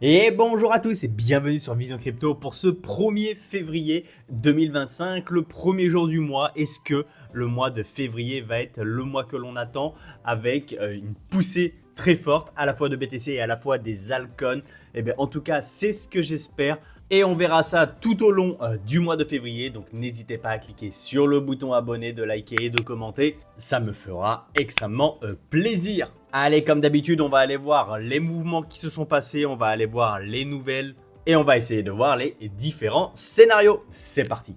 Et bonjour à tous et bienvenue sur Vision Crypto pour ce 1er février 2025, le premier jour du mois. Est-ce que le mois de février va être le mois que l'on attend avec une poussée très forte à la fois de BTC et à la fois des altcoins? Eh bien en tout cas c'est ce que j'espère. Et on verra ça tout au long du mois de février. Donc n'hésitez pas à cliquer sur le bouton abonné, de liker et de commenter. Ça me fera extrêmement plaisir. Allez, comme d'habitude, on va aller voir les mouvements qui se sont passés. On va aller voir les nouvelles. Et on va essayer de voir les différents scénarios. C'est parti.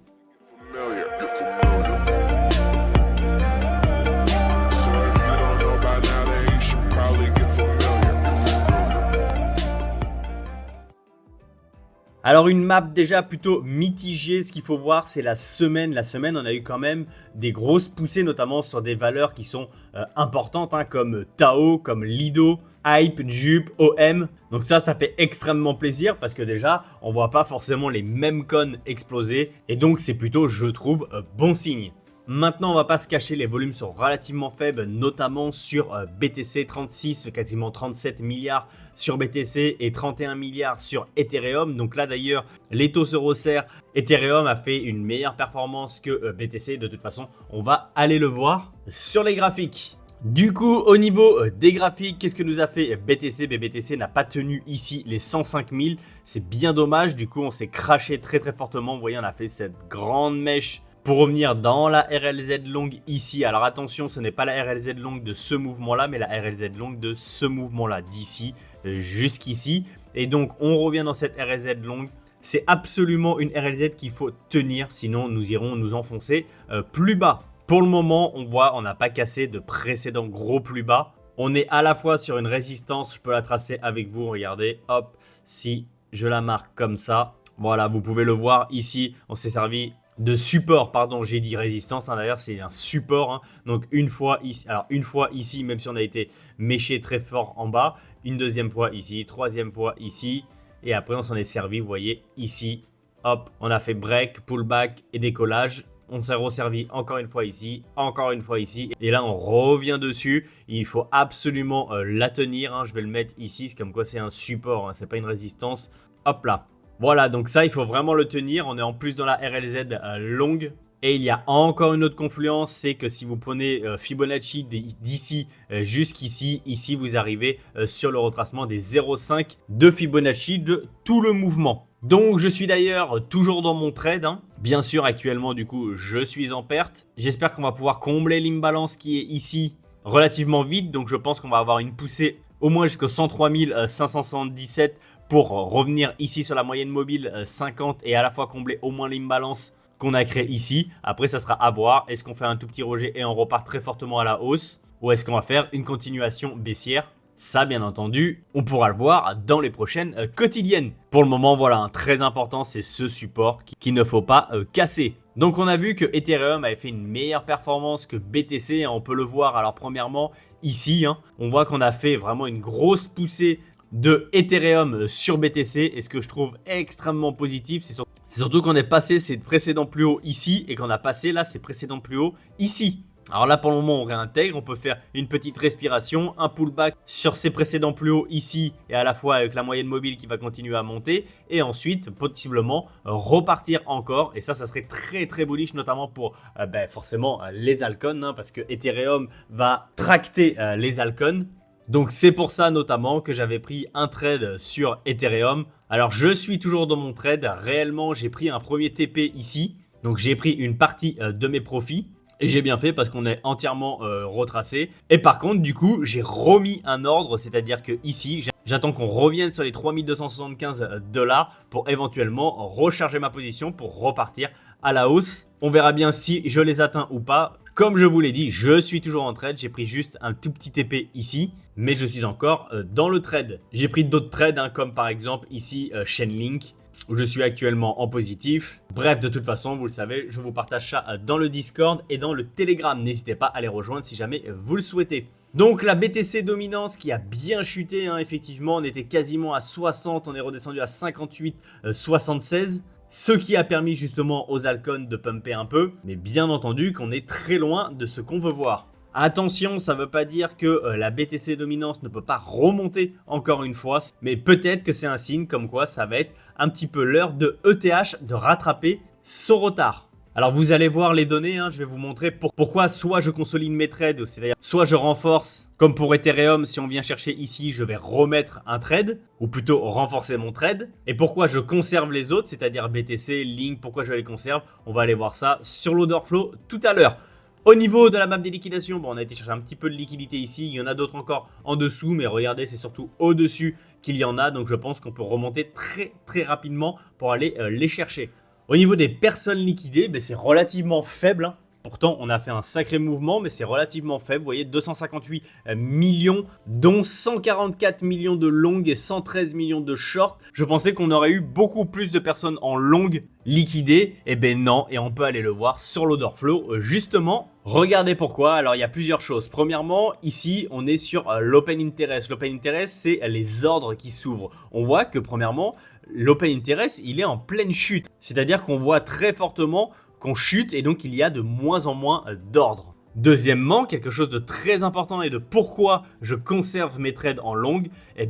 Alors une map déjà plutôt mitigée, ce qu'il faut voir c'est la semaine. La semaine on a eu quand même des grosses poussées notamment sur des valeurs qui sont importantes comme Tao, comme Lido, Hype, Jup, OM. Donc ça fait extrêmement plaisir parce que déjà on voit pas forcément les mêmes coins exploser et donc c'est plutôt je trouve bon signe. Maintenant, on va pas se cacher, les volumes sont relativement faibles, notamment sur BTC, 36, quasiment 37 milliards sur BTC et 31 milliards sur Ethereum. Donc là d'ailleurs, les taux se resserrent. Ethereum a fait une meilleure performance que BTC. De toute façon, on va aller le voir sur les graphiques. Du coup, au niveau des graphiques, qu'est-ce que nous a fait BTC? BTC n'a pas tenu ici les 105 000. C'est bien dommage. Du coup, on s'est crashé très fortement. Vous voyez, on a fait cette grande mèche pour revenir dans la RLZ longue ici. Alors attention, ce n'est pas la RLZ longue de ce mouvement-là, mais la RLZ longue de ce mouvement-là, d'ici jusqu'ici. Et donc, on revient dans cette RLZ longue. C'est absolument une RLZ qu'il faut tenir, sinon nous irons nous enfoncer plus bas. Pour le moment, on voit, on n'a pas cassé de précédent gros plus bas. On est à la fois sur une résistance, je peux la tracer avec vous, regardez, hop, si je la marque comme ça. Voilà, vous pouvez le voir ici, on s'est servi de support, pardon, j'ai dit résistance, d'ailleurs c'est un support, donc une fois ici, même si on a été méché très fort en bas, une deuxième fois ici, troisième fois ici, et après on s'en est servi, vous voyez, ici, hop, on a fait break, pullback et décollage, on s'est resservi encore une fois ici, et là on revient dessus, il faut absolument la tenir, je vais le mettre ici, c'est comme quoi c'est un support, c'est pas une résistance, hop là. Voilà, donc ça, il faut vraiment le tenir. On est en plus dans la RLZ longue. Et il y a encore une autre confluence, c'est que si vous prenez Fibonacci d'ici jusqu'ici, ici vous arrivez sur le retracement des 0,5 de Fibonacci de tout le mouvement. Donc je suis d'ailleurs toujours dans mon trade. Bien sûr, actuellement, du coup, je suis en perte. J'espère qu'on va pouvoir combler l'imbalance qui est ici relativement vite. Donc je pense qu'on va avoir une poussée au moins jusqu'au 103 577 pour revenir ici sur la moyenne mobile 50 et à la fois combler au moins l'imbalance qu'on a créé ici. Après, ça sera à voir. Est-ce qu'on fait un tout petit rejet et on repart très fortement à la hausse, ou est-ce qu'on va faire une continuation baissière? Ça, bien entendu, on pourra le voir dans les prochaines quotidiennes. Pour le moment, voilà, très important, c'est ce support qu'il ne faut pas casser. Donc, on a vu que Ethereum avait fait une meilleure performance que BTC. On peut le voir, alors premièrement, ici, on voit qu'on a fait vraiment une grosse poussée de Ethereum sur BTC, et ce que je trouve extrêmement positif, c'est surtout qu'on est passé ces précédents plus hauts ici et qu'on a passé là ces précédents plus hauts ici. Alors là pour le moment on réintègre, on peut faire une petite respiration, un pullback sur ces précédents plus hauts ici et à la fois avec la moyenne mobile qui va continuer à monter, et ensuite possiblement repartir encore, et ça serait très bullish, notamment pour forcément les altcoins, parce que Ethereum va tracter les altcoins. Donc c'est pour ça notamment que j'avais pris un trade sur Ethereum. Alors je suis toujours dans mon trade, réellement j'ai pris un premier TP ici. Donc j'ai pris une partie de mes profits. Et j'ai bien fait parce qu'on est entièrement retracé. Et par contre du coup j'ai remis un ordre, c'est-à-dire que ici j'attends qu'on revienne sur les 3275 $ pour éventuellement recharger ma position pour repartir à la hausse. On verra bien si je les atteins ou pas. Comme je vous l'ai dit, je suis toujours en trade. J'ai pris juste un tout petit TP ici, mais je suis encore dans le trade. J'ai pris d'autres trades, comme par exemple ici Chainlink, où je suis actuellement en positif. Bref, de toute façon, vous le savez, je vous partage ça dans le Discord et dans le Telegram. N'hésitez pas à les rejoindre si jamais vous le souhaitez. Donc la BTC dominance qui a bien chuté, effectivement, on était quasiment à 60, on est redescendu à 58, 76. Ce qui a permis justement aux altcoins de pumper un peu, mais bien entendu qu'on est très loin de ce qu'on veut voir. Attention, ça ne veut pas dire que la BTC dominance ne peut pas remonter encore une fois, mais peut-être que c'est un signe comme quoi ça va être un petit peu l'heure de ETH de rattraper son retard. Alors vous allez voir les données, je vais vous montrer pourquoi soit je consolide mes trades, c'est-à-dire soit je renforce, comme pour Ethereum, si on vient chercher ici, je vais remettre un trade, ou plutôt renforcer mon trade, et pourquoi je conserve les autres, c'est-à-dire BTC, Link, pourquoi je les conserve, on va aller voir ça sur l'order flow tout à l'heure. Au niveau de la map des liquidations, on a été chercher un petit peu de liquidité ici, il y en a d'autres encore en dessous, mais regardez, c'est surtout au-dessus qu'il y en a, donc je pense qu'on peut remonter très rapidement pour aller les chercher. Au niveau des personnes liquidées, c'est relativement faible. Pourtant, on a fait un sacré mouvement, mais c'est relativement faible. Vous voyez, 258 millions, dont 144 millions de longues et 113 millions de shorts. Je pensais qu'on aurait eu beaucoup plus de personnes en longue liquidées. Eh ben non, et on peut aller le voir sur l'order flow, justement. Regardez pourquoi. Alors, il y a plusieurs choses. Premièrement, ici, on est sur l'open interest. L'open interest, c'est les ordres qui s'ouvrent. On voit que, premièrement, l'open interest, il est en pleine chute. C'est-à-dire qu'on voit très fortement qu'on chute et donc il y a de moins en moins d'ordres. Deuxièmement, quelque chose de très important et de pourquoi je conserve mes trades en longue,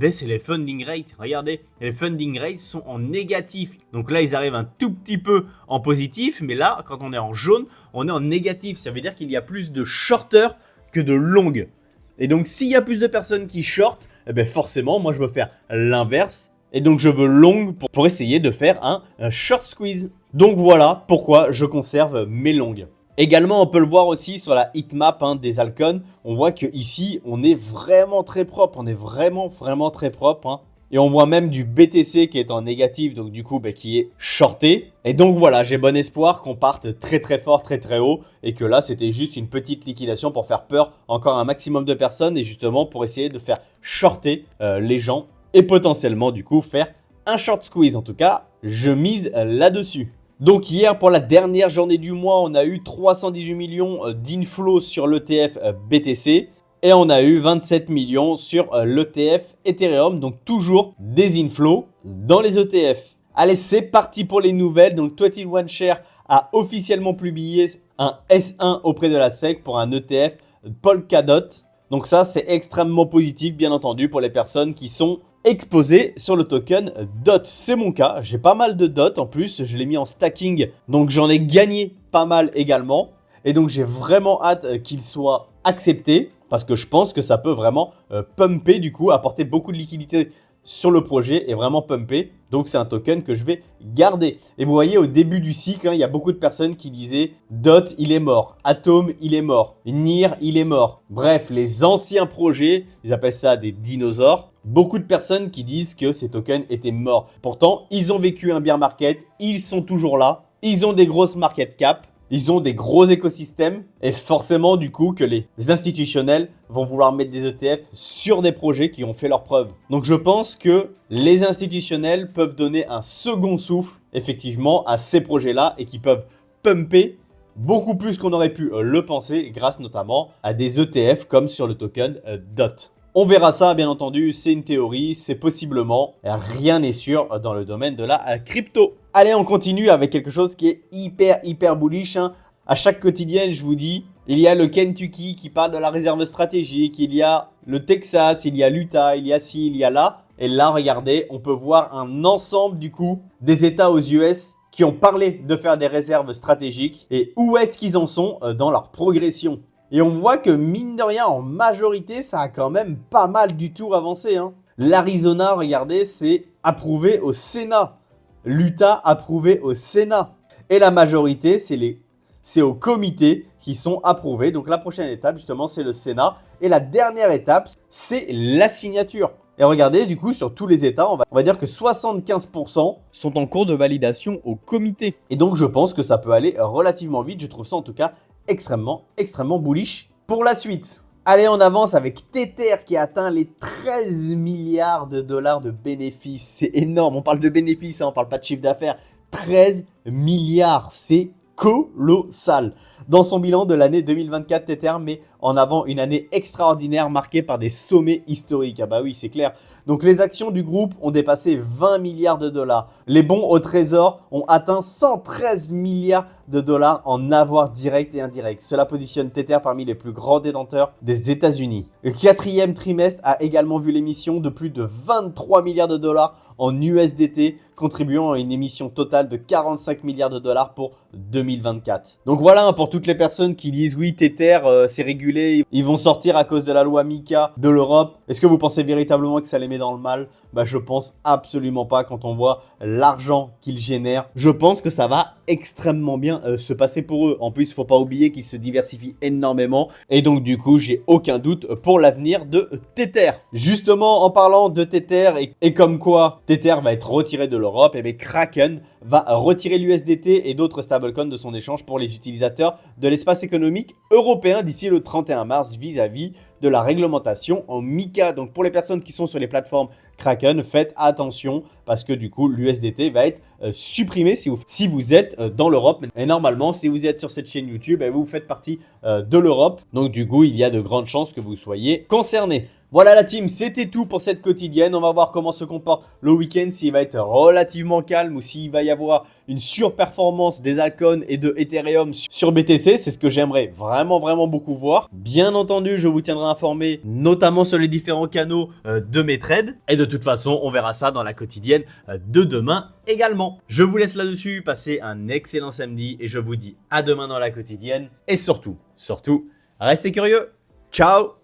c'est les funding rates. Regardez, les funding rates sont en négatif. Donc là, ils arrivent un tout petit peu en positif, mais là, quand on est en jaune, on est en négatif. Ça veut dire qu'il y a plus de shorters que de longues. Et donc, s'il y a plus de personnes qui shortent, forcément, moi, je veux faire l'inverse. Et donc, je veux long pour essayer de faire un short squeeze. Donc, voilà pourquoi je conserve mes longues. Également, on peut le voir aussi sur la heatmap des Alcon. On voit qu'ici, on est vraiment très propre. On est vraiment très propre. Et on voit même du BTC qui est en négatif, donc du coup, qui est shorté. Et donc, voilà, j'ai bon espoir qu'on parte très fort, très haut. Et que là, c'était juste une petite liquidation pour faire peur encore un maximum de personnes. Et justement, pour essayer de faire shorter les gens. Et potentiellement, du coup, faire un short squeeze. En tout cas, je mise là-dessus. Donc hier, pour la dernière journée du mois, on a eu 318 millions d'inflows sur l'ETF BTC. Et on a eu 27 millions sur l'ETF Ethereum. Donc toujours des inflows dans les ETF. Allez, c'est parti pour les nouvelles. Donc 21 Share a officiellement publié un S1 auprès de la SEC pour un ETF Polkadot. Donc ça, c'est extrêmement positif, bien entendu, pour les personnes qui sont exposées sur le token DOT. C'est mon cas, j'ai pas mal de DOT en plus, je l'ai mis en stacking, donc j'en ai gagné pas mal également. Et donc j'ai vraiment hâte qu'il soit accepté, parce que je pense que ça peut vraiment pumper du coup, apporter beaucoup de liquidité sur le projet et vraiment pumper. Donc c'est un token que je vais garder. Et vous voyez au début du cycle, il y a beaucoup de personnes qui disaient DOT il est mort, Atom il est mort, NIR il est mort. Bref, les anciens projets, ils appellent ça des dinosaures. Beaucoup de personnes qui disent que ces tokens étaient morts. Pourtant, ils ont vécu un bear market, ils sont toujours là, ils ont des grosses market cap. Ils ont des gros écosystèmes et forcément du coup que les institutionnels vont vouloir mettre des ETF sur des projets qui ont fait leurs preuves. Donc je pense que les institutionnels peuvent donner un second souffle effectivement à ces projets-là et qui peuvent pumper beaucoup plus qu'on aurait pu le penser grâce notamment à des ETF comme sur le token DOT. On verra ça, bien entendu, c'est une théorie, c'est possiblement, rien n'est sûr dans le domaine de la crypto. Allez, on continue avec quelque chose qui est hyper bullish. À chaque quotidienne, je vous dis, il y a le Kentucky qui parle de la réserve stratégique, il y a le Texas, il y a l'Utah, il y a ci, il y a là. Et là, regardez, on peut voir un ensemble du coup des États aux US qui ont parlé de faire des réserves stratégiques et où est-ce qu'ils en sont dans leur progression. Et on voit que mine de rien, en majorité, ça a quand même pas mal du tout avancé. L'Arizona, regardez, c'est approuvé au Sénat. L'Utah, approuvé au Sénat. Et la majorité, c'est au comité qui sont approuvés. Donc la prochaine étape, justement, c'est le Sénat. Et la dernière étape, c'est la signature. Et regardez, du coup, sur tous les États, on va dire que 75% sont en cours de validation au comité. Et donc, je pense que ça peut aller relativement vite. Je trouve ça, en tout cas, extrêmement bullish pour la suite. Allez, on avance avec Tether qui a atteint les 13 milliards de dollars de bénéfices. C'est énorme, on parle de bénéfices, on parle pas de chiffre d'affaires. 13 milliards, c'est colossal. Dans son bilan de l'année 2024, Tether met en avant une année extraordinaire marquée par des sommets historiques. Ah bah oui, c'est clair. Donc les actions du groupe ont dépassé 20 milliards de dollars. Les bons au trésor ont atteint 113 milliards de dollars en avoirs directs et indirects. Cela positionne Tether parmi les plus grands détenteurs des États-Unis. Le quatrième trimestre a également vu l'émission de plus de 23 milliards de dollars en USDT, contribuant à une émission totale de 45 milliards de dollars pour 2024. Donc voilà, pour toutes les personnes qui disent oui, Tether, c'est régulé, ils vont sortir à cause de la loi MiCA de l'Europe. Est-ce que vous pensez véritablement que ça les met dans le mal? Bah, je pense absolument pas quand on voit l'argent qu'ils génèrent. Je pense que ça va extrêmement bien se passer pour eux. En plus, il ne faut pas oublier qu'ils se diversifient énormément. Et donc, du coup, j'ai aucun doute pour l'avenir de Tether. Justement, en parlant de Tether et comme quoi Tether va être retiré de l'Europe, et bien Kraken va retirer l'USDT et d'autres stablecoins de son échange pour les utilisateurs de l'espace économique européen d'ici le 31 mars vis-à-vis de la réglementation en MiCA. Donc pour les personnes qui sont sur les plateformes Kraken, faites attention parce que du coup l'USDT va être supprimé si vous êtes dans l'Europe. Et normalement, si vous êtes sur cette chaîne YouTube, vous faites partie de l'Europe. Donc du coup, il y a de grandes chances que vous soyez concernés. Voilà la team, c'était tout pour cette quotidienne. On va voir comment se comporte le week-end, s'il va être relativement calme ou s'il va y avoir une surperformance des altcoins et de Ethereum sur BTC. C'est ce que j'aimerais vraiment beaucoup voir. Bien entendu, je vous tiendrai informé, notamment sur les différents canaux de mes trades. Et de toute façon, on verra ça dans la quotidienne de demain également. Je vous laisse là-dessus, passez un excellent samedi et je vous dis à demain dans la quotidienne. Et surtout, restez curieux. Ciao!